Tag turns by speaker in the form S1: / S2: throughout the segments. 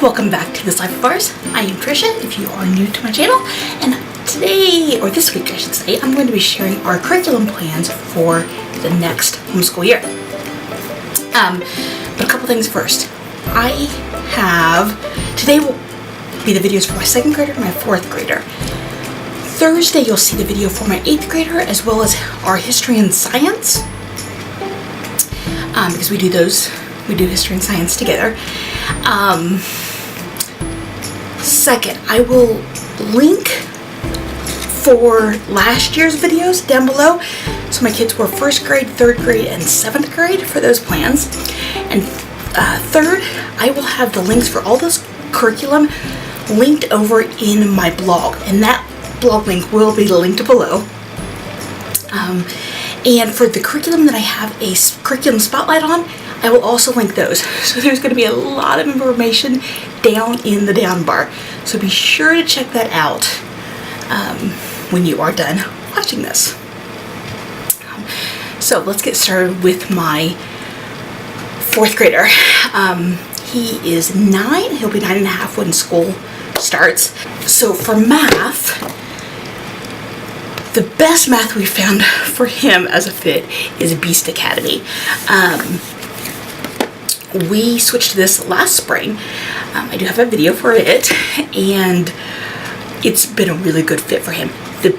S1: Welcome back to This Life of Ours. I am Tricia, if you are new to my channel, and today, or this week I should say, I'm going to be sharing our curriculum plans for the next homeschool year. But a couple things first. Today will be the videos for my 2nd grader and my 4th grader. Thursday you'll see the video for my 8th grader as well as our history and science, because we do history and science together. Second, I will link for last year's videos down below. So my kids were 1st grade, 3rd grade, and 7th grade for those plans. And third, I will have the links for all those curriculum linked over in my blog, and that blog link will be linked below. And for the curriculum that I have a curriculum spotlight on, I will also link those. So there's going to be a lot of information down in the down bar. So be sure to check that out when you are done watching this. So let's get started with my 4th grader. He is 9. He'll be 9.5 when school starts. So for math, the best math we found for him as a fit is Beast Academy. We switched to this last spring. I do have a video for it, and it's been a really good fit for him. The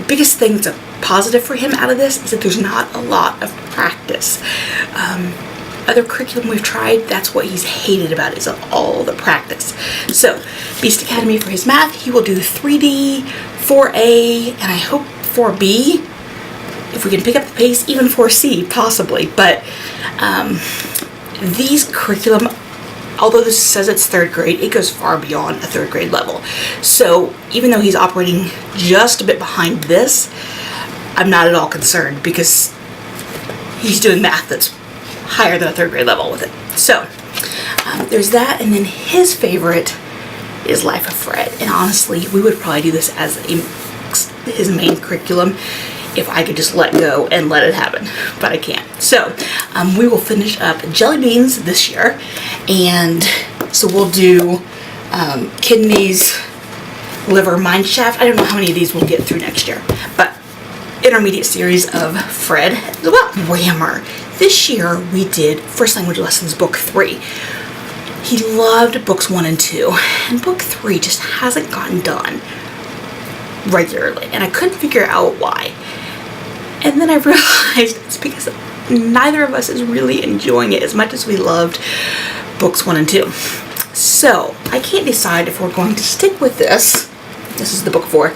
S1: biggest thing that's a positive for him out of this is that there's not a lot of practice. Other curriculum we've tried, that's what he's hated about, is all the practice. So Beast Academy for his math, he will do 3D, 4A, and I hope 4B, if we can pick up the pace, even 4C possibly. But these curriculum, although this says it's 3rd grade, it goes far beyond a 3rd grade level. So even though he's operating just a bit behind this, I'm not at all concerned because he's doing math that's higher than a 3rd grade level with it. So there's that, and then his favorite is Life of Fred. And honestly, we would probably do this as his main curriculum if I could just let go and let it happen, but I can't. So we will finish up jelly beans this year, and so we'll do kidneys, liver, mine shaft. I don't know how many of these we'll get through next year, but intermediate series of Fred as well. Grammar. This year we did First Language Lessons Book 3. He loved books 1 and 2, and book 3 just hasn't gotten done regularly, and I couldn't figure out why. And then I realized it's because neither of us is really enjoying it as much as we loved books 1 and 2. So I can't decide if we're going to stick with this. This is the book 4.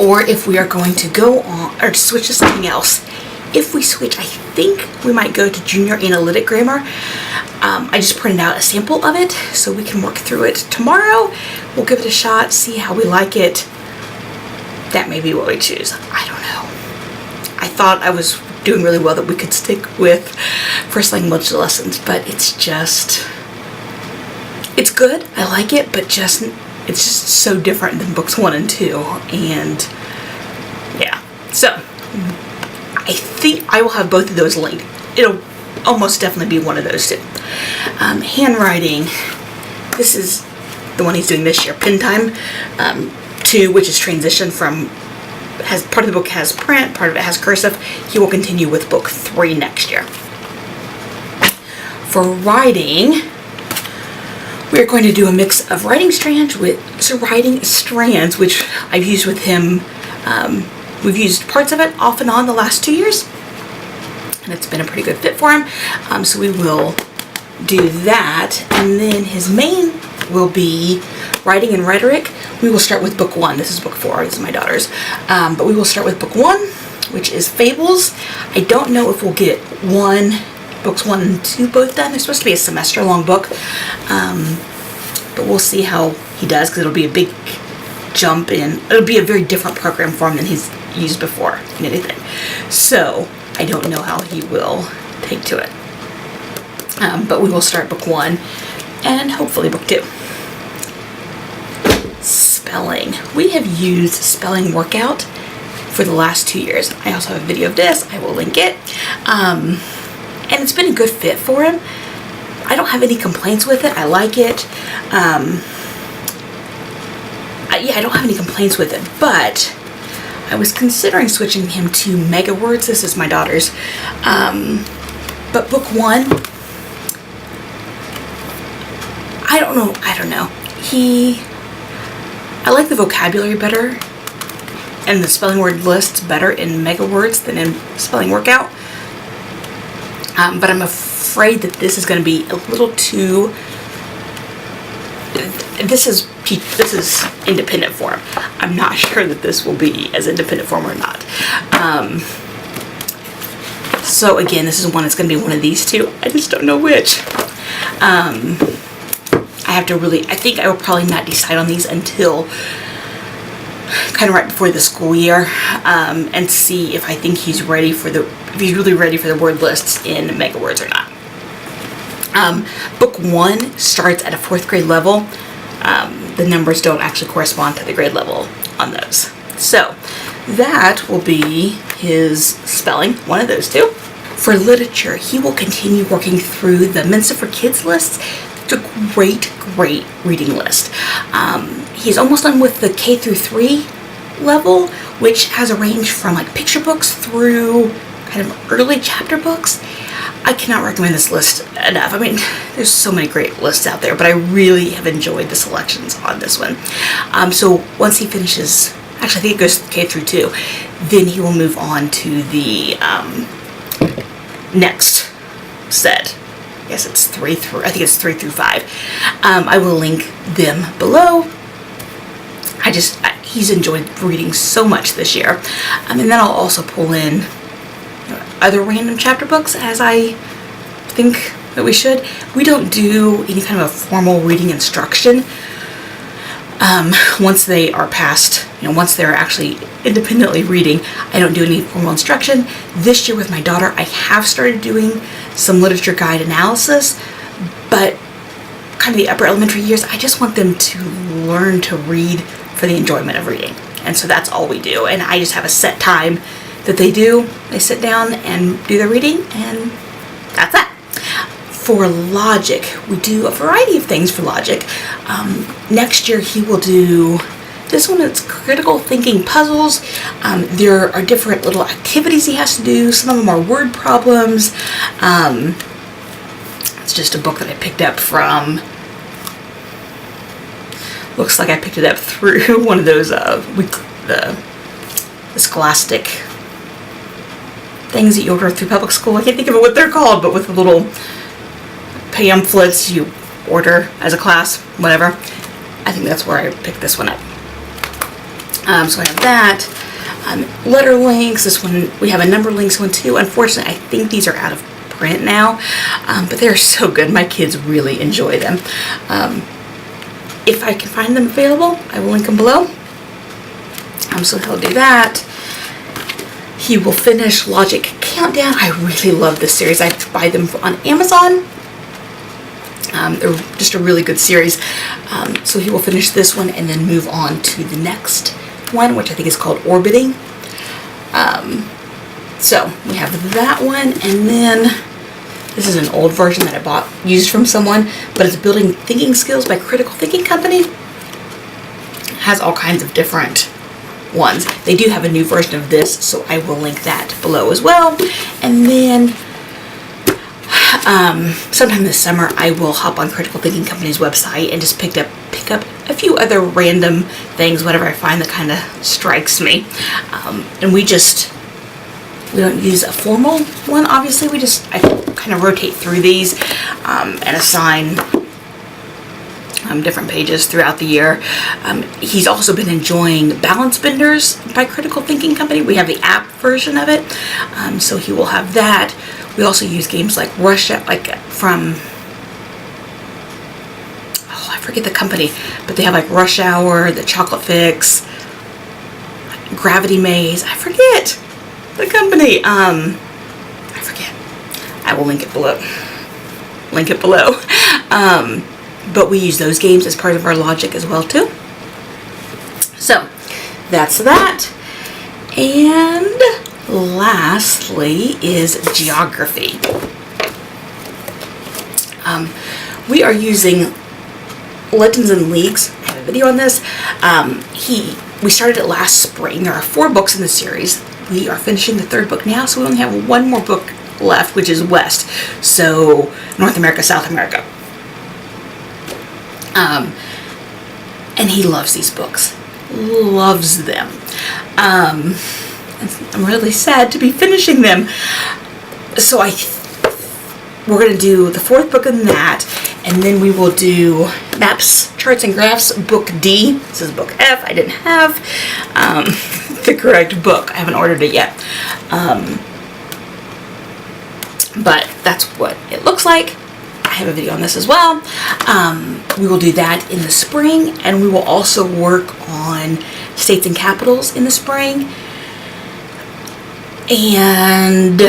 S1: Or if we are going to go on or switch to something else. If we switch, I think we might go to Junior Analytic Grammar. I just printed out a sample of it so we can work through it tomorrow. We'll give it a shot, see how we like it. That may be what we choose. I don't know. I thought I was doing really well that we could stick with First Language Lessons, but it's good. I like it, but it's just so different than books 1 and 2, and yeah. So I think I will have both of those linked. It'll almost definitely be one of those two. Handwriting. This is the one he's doing this year. Pen Time 2, which is transition from, part of the book has print, part of it has cursive. He will continue with book 3 next year. For writing, we're going to do a mix of writing strands, which I've used with him. We've used parts of it off and on the last 2 years, and it's been a pretty good fit for him. So we will do that, and then his main will be writing and rhetoric. We will start with book 1. This is book 4. This is my daughter's. But we will start with book 1, which is Fables. I don't know if we'll get books 1 and 2 both done. They're supposed to be a semester-long book. But we'll see how he does, because it'll be a big jump in. It'll be a very different program for him than he's used before in anything. So I don't know how he will take to it. But we will start book 1 and hopefully book 2. Spelling. We have used Spelling Workout for the last 2 years. I also have a video of this. I will link it. And it's been a good fit for him. I don't have any complaints with it. I like it. Yeah, I don't have any complaints with it, but I was considering switching him to Mega Words. This is my daughter's. But book 1, I don't know. I like the vocabulary better and the spelling word lists better in Mega Words than in Spelling Workout. But I'm afraid that this is going to be a little too. This is independent form. I'm not sure that this will be as independent form or not. So again, this is one that's going to be one of these two. I just don't know which. I think I will probably not decide on these until kind of right before the school year, and see if I think he's really ready for the word lists in Mega Words or not. Book 1 starts at a 4th grade level. The numbers don't actually correspond to the grade level on those. So that will be his spelling, one of those two. For literature, he will continue working through the Mensa for Kids lists. It's a great reading list. He's almost done with the K through 3 level, which has a range from like picture books through kind of early chapter books. I cannot recommend this list enough. I mean, there's so many great lists out there, but I really have enjoyed the selections on this one. So once he finishes, actually I think it goes K through 2, then he will move on to the next set. I guess it's 3 through 5. I will link them below. He's enjoyed reading so much this year. And then I'll also pull in other random chapter books, as I think that we should. We don't do any kind of a formal reading instruction once they are past, once they're actually independently reading. I don't do any formal instruction. This year with my daughter, I have started doing some literature guide analysis, but kind of the upper elementary years, I just want them to learn to read for the enjoyment of reading. And so that's all we do. And I just have a set time that they do. They sit down and do their reading, and that's that. For logic, we do a variety of things for logic. Next year he will do this one. It's critical thinking puzzles. There are different little activities he has to do. Some of them are word problems. It's just a book that I picked up from, looks like I picked it up through one of those the Scholastic things that you order through public school. I can't think of what they're called, but with the little pamphlets you order as a class, whatever. I think that's where I picked this one up. So I have that. Letter links, this one, we have a number links one too. Unfortunately, I think these are out of print now, but they're so good. My kids really enjoy them. If I can find them available, I will link them below. So he'll do that. He will finish Logic Countdown. I really love this series. I buy them on Amazon. They're just a really good series. So he will finish this one and then move on to the next one, which I think is called Orbiting. So we have that one, and then this is an old version that I used from someone, but it's Building Thinking Skills by Critical Thinking Company. It has all kinds of different ones. They do have a new version of this, so I will link that below as well. And then sometime this summer I will hop on Critical Thinking Company's website and just pick up a few other random things, whatever I find that kind of strikes me. And we don't use a formal one, obviously. I kind of rotate through these and assign different pages throughout the year. He's also been enjoying Balance Benders by Critical Thinking Company. We have the app version of it, so he will have that. We also use games like I forget the company, but they have like Rush Hour, the Chocolate Fix, Gravity Maze. I forget the company. I forget. I will link it below. But we use those games as part of our logic as well too. So that's that. And lastly is geography. We are using Legends and Leagues. I have a video on this. We started it last spring. There are 4 books in the series. We are finishing the 3rd book now, so we only have 1 more book left, which is West. So North America, South America. And he loves these books. Loves them. I'm really sad to be finishing them. So we're going to do the 4th book in that, and then we will do Maps, Charts, and Graphs, Book D. This is Book F. I didn't have the correct book. I haven't ordered it yet. But that's what it looks like. I have a video on this as well. We will do that in the spring, and we will also work on states and capitals in the spring. And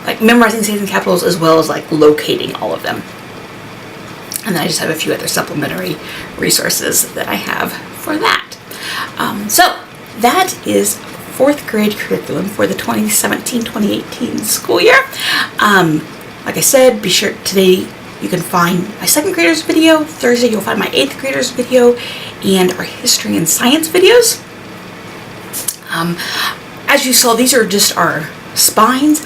S1: like memorizing states and capitals, as well as like locating all of them. And then I just have a few other supplementary resources that I have for that. So that is 4th grade curriculum for the 2017-2018 school year. Like I said, be sure today you can find my 2nd graders video. Thursday you'll find my 8th graders video and our history and science videos. As you saw, these are just our spines.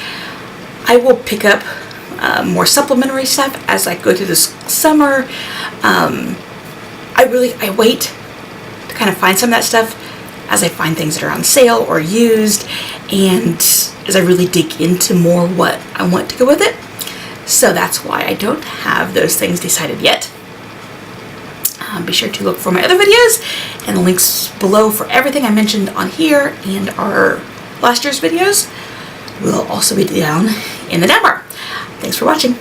S1: I will pick up more supplementary stuff as I go through this summer. I wait to kind of find some of that stuff as I find things that are on sale or used, and as I really dig into more what I want to go with it. So that's why I don't have those things decided yet. Be sure to look for my other videos and the links below for everything I mentioned on here, and our last year's videos will also be down in the down bar. Thanks for watching.